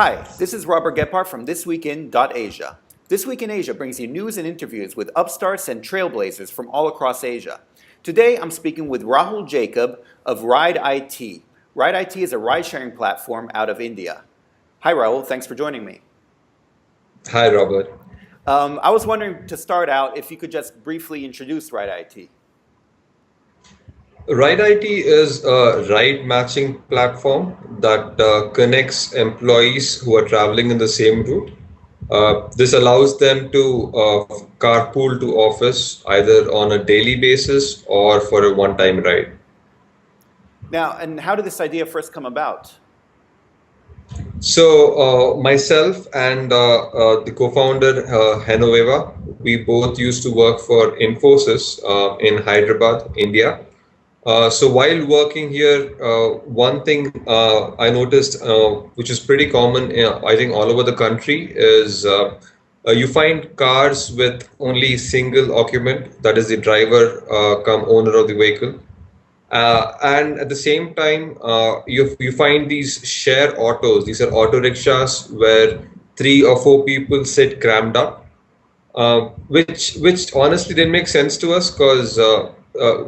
Hi, this is Robert Gephardt from ThisWeekIn.Asia. This Week in Asia brings you news and interviews with upstarts and trailblazers from all across Asia. Today, I'm speaking with Rahul Jacob of RideIT. RideIT is a ride-sharing platform out of India. Hi, Rahul. Thanks for joining me. Hi, Robert. I was wondering to start out if you could just briefly introduce RideIT. RideIT is a ride matching platform that connects employees who are traveling in the same route. This allows them to carpool to office either on a daily basis or for a one-time ride. Now, and how did this idea first come about? So myself and the co-founder Henoveva, we both used to work for Infosys in Hyderabad, India. So while working here, one thing I noticed, which is pretty common, I think all over the country, is you find cars with only single occupant, that is the driver come owner of the vehicle. And at the same time, you find these share autos. These are auto rickshaws where three or four people sit crammed up, which honestly didn't make sense to us because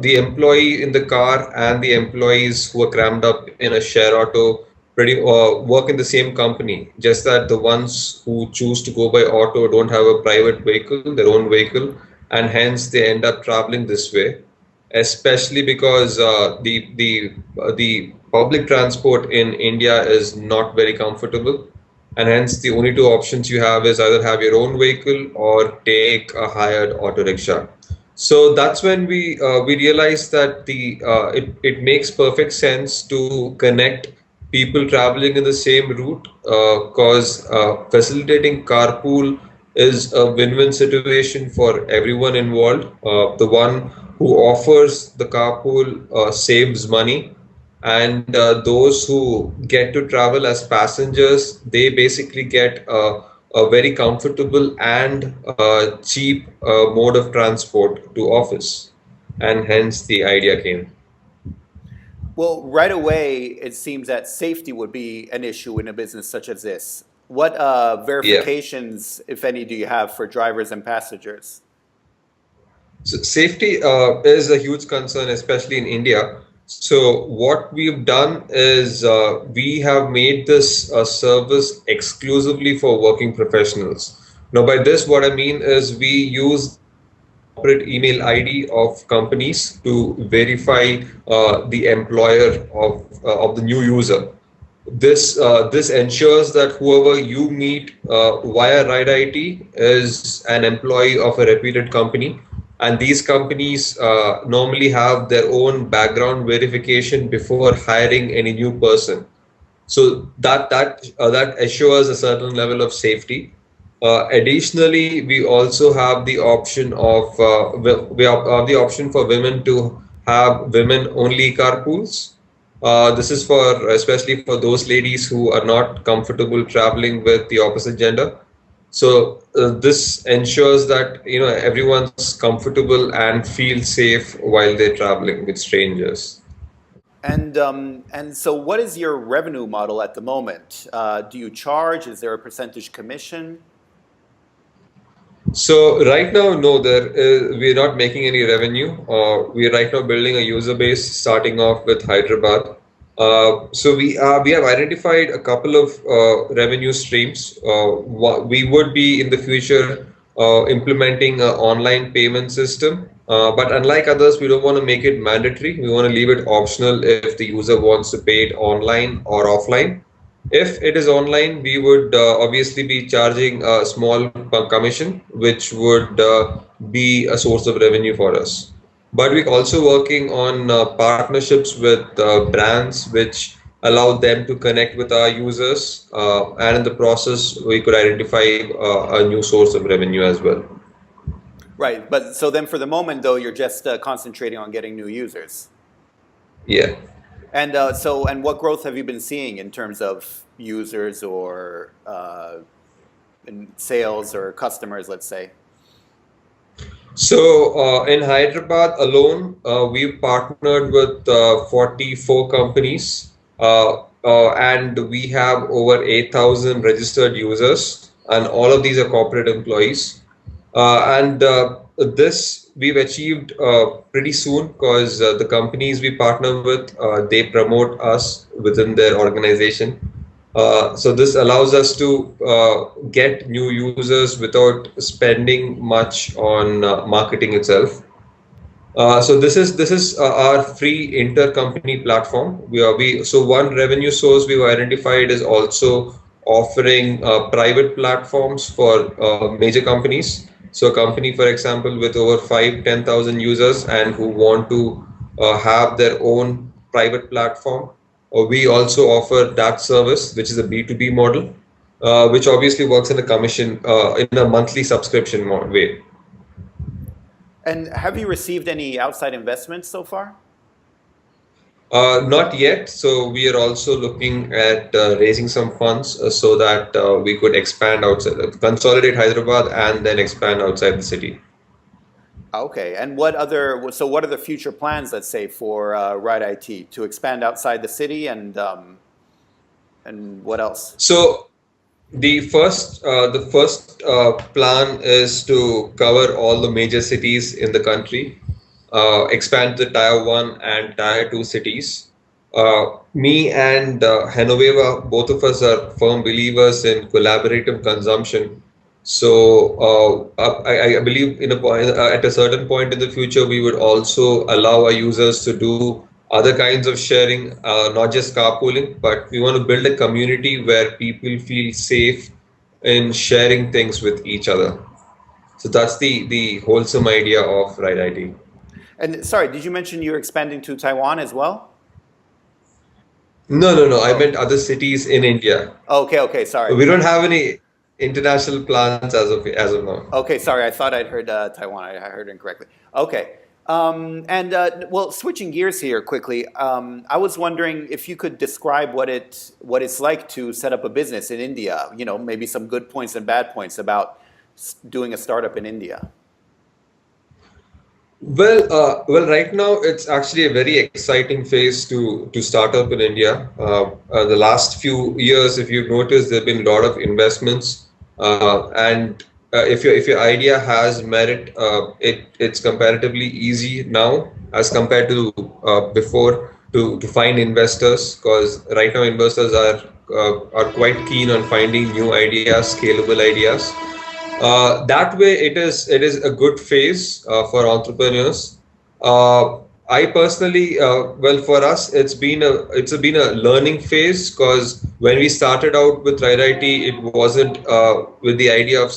the employee in the car and the employees who are crammed up in a share auto pretty work in the same company. Just that the ones who choose to go by auto don't have a private vehicle, their own vehicle, and hence they end up traveling this way. Especially because the public transport in India is not very comfortable, and hence the only two options you have is either have your own vehicle or take a hired auto rickshaw. So that's when we realized that it makes perfect sense to connect people traveling in the same route because facilitating carpool is a win-win situation for everyone involved. The one who offers the carpool saves money, and those who get to travel as passengers, they basically get a very comfortable and cheap mode of transport to office, and hence the idea came. Well, right away, it seems that safety would be an issue in a business such as this. What Yeah. verifications, if any, do you have for drivers and passengers? So safety is a huge concern, especially in India. So what we've done is we have made this service exclusively for working professionals. Now, by this, what I mean is we use corporate email ID of companies to verify the employer of the new user. This ensures that whoever you meet via RideIT is an employee of a reputed company, and these companies normally have their own background verification before hiring any new person. So that assures a certain level of safety. Additionally, we also have the option of we have the option for women to have women only carpools. This is for especially for those ladies who are not comfortable traveling with the opposite gender. So this ensures that everyone's comfortable and feel safe while they're traveling with strangers. And so, what is your revenue model at the moment? Do you charge? Is there a percentage commission? So right now, no, we're not making any revenue. We're right now building a user base, starting off with Hyderabad. So we have identified a couple of revenue streams. We would be in the future implementing an online payment system. But unlike others, we don't want to make it mandatory. We want to leave it optional if the user wants to pay it online or offline. If it is online, we would obviously be charging a small commission, which would be a source of revenue for us. But we're also working on partnerships with brands which allow them to connect with our users, and in the process, we could identify a new source of revenue as well. Right. But so then, for the moment, though, you're just concentrating on getting new users. Yeah. And what growth have you been seeing in terms of users or in sales or customers, let's say? So in Hyderabad alone, we've partnered with 44 companies. and we have over 8,000 registered users, and all of these are corporate employees. And this we've achieved pretty soon because the companies we partner with, they promote us within their organization. So this allows us to get new users without spending much on marketing itself. So this is our free intercompany platform. So one revenue source we've identified is also offering private platforms for major companies. So a company, for example, with over 5, 10,000 users and who want to have their own private platform, we also offer that service, which is a B2B model, which obviously works in a commission in a monthly subscription way. And have you received any outside investments so far? Not yet. So we are also looking at raising some funds so that we could expand outside, consolidate Hyderabad and then expand outside the city. Okay, and what are the future plans, let's say, for RideIT to expand outside the city and what else? So the first plan is to cover all the major cities in the country, expand the Tier 1 and Tier 2 cities. Me and Genoveva, both of us are firm believers in collaborative consumption. So I believe at a certain point in the future, we would also allow our users to do other kinds of sharing, not just carpooling, but we want to build a community where people feel safe in sharing things with each other. So that's the wholesome idea of Ride ID. And sorry, did you mention you're expanding to Taiwan as well? No, no, no. I Oh, meant other cities in India. okay, okay, sorry. We don't have any international plans as of now. Okay, sorry, I thought I'd heard Taiwan. I heard it incorrectly. Okay. And well, switching gears here quickly, I was wondering if you could describe what it's like to set up a business in India. You know, maybe some good points and bad points about doing a startup in India. Well, right now it's actually a very exciting phase to start up in India. The last few years, if you've noticed, there've been a lot of investments, and if your idea has merit, it's comparatively easy now as compared to before to find investors, because right now investors are quite keen on finding new ideas, scalable ideas. That way, it is a good phase for entrepreneurs. I personally, well, for us, it's been a learning phase, because when we started out with RideIT, it wasn't with the idea of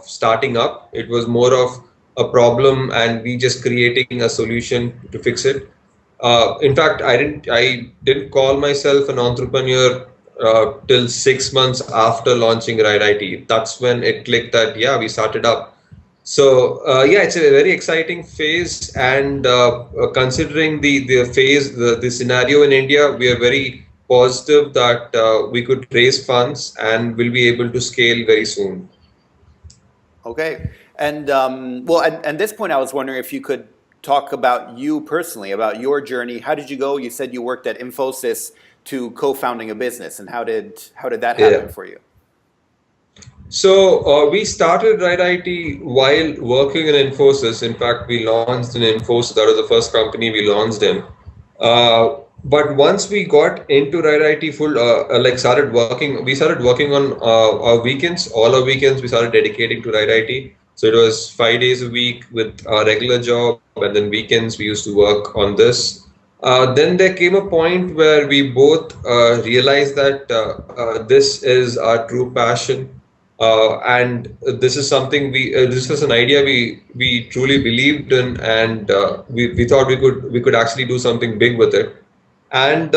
starting up. It was more of a problem, and we just creating a solution to fix it. In fact, I didn't call myself an entrepreneur till 6 months after launching RideIT. That's when it clicked that yeah, we started up. So yeah, it's a very exciting phase, and considering the phase, the scenario in India, we are very positive that we could raise funds and will be able to scale very soon. Okay. And well, at this point, I was wondering if you could talk about you personally, about your journey. How did you go? You said you worked at Infosys to co-founding a business, and how did that happen Yeah. for you? So we started RideIT while working in Infosys. In fact, we launched in Infosys. That was the first company we launched in. But once we got into RideIT full, like we started working on our weekends. All our weekends we started dedicating to RideIT. So it was 5 days a week with our regular job, and then weekends we used to work on this. Then there came a point where we both realized that this is our true passion, and this is something this was an idea we truly believed in, and we thought we could actually do something big with it. And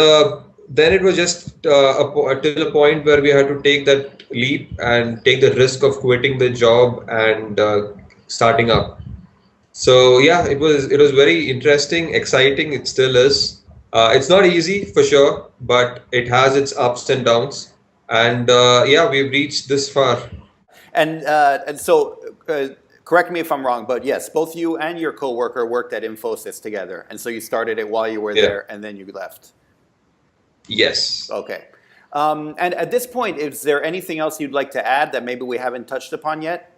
then it was just till a point where we had to take that leap and take the risk of quitting the job and starting up. So yeah, it was very interesting, exciting. It still is. It's not easy for sure, but it has its ups and downs. And yeah, we've reached this far. And so, correct me if I'm wrong, but yes, both you and your coworker worked at Infosys together, and so you started it while you were Yeah. there, and then you left. Yes. Okay. And at this point, is there anything else you'd like to add that maybe we haven't touched upon yet?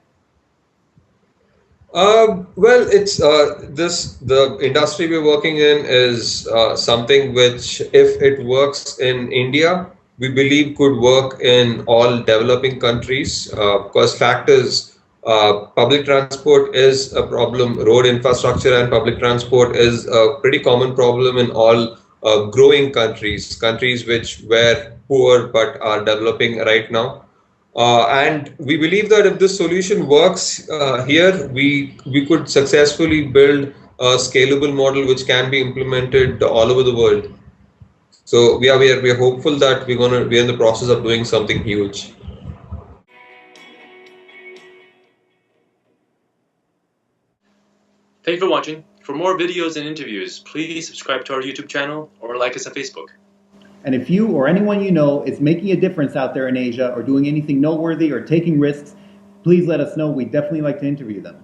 Well, it's the industry we're working in is something which, if it works in India, we believe could work in all developing countries. Because fact is, public transport is a problem. Road infrastructure and public transport is a pretty common problem in all growing countries, countries which were poor but are developing right now. And we believe that if this solution works here, we could successfully build a scalable model which can be implemented all over the world. So we are hopeful that we're in the process of doing something huge. Thank you for watching. For more videos and interviews, please subscribe to our YouTube channel or like us on Facebook. And if you or anyone you know is making a difference out there in Asia or doing anything noteworthy or taking risks, please let us know. We'd definitely like to interview them.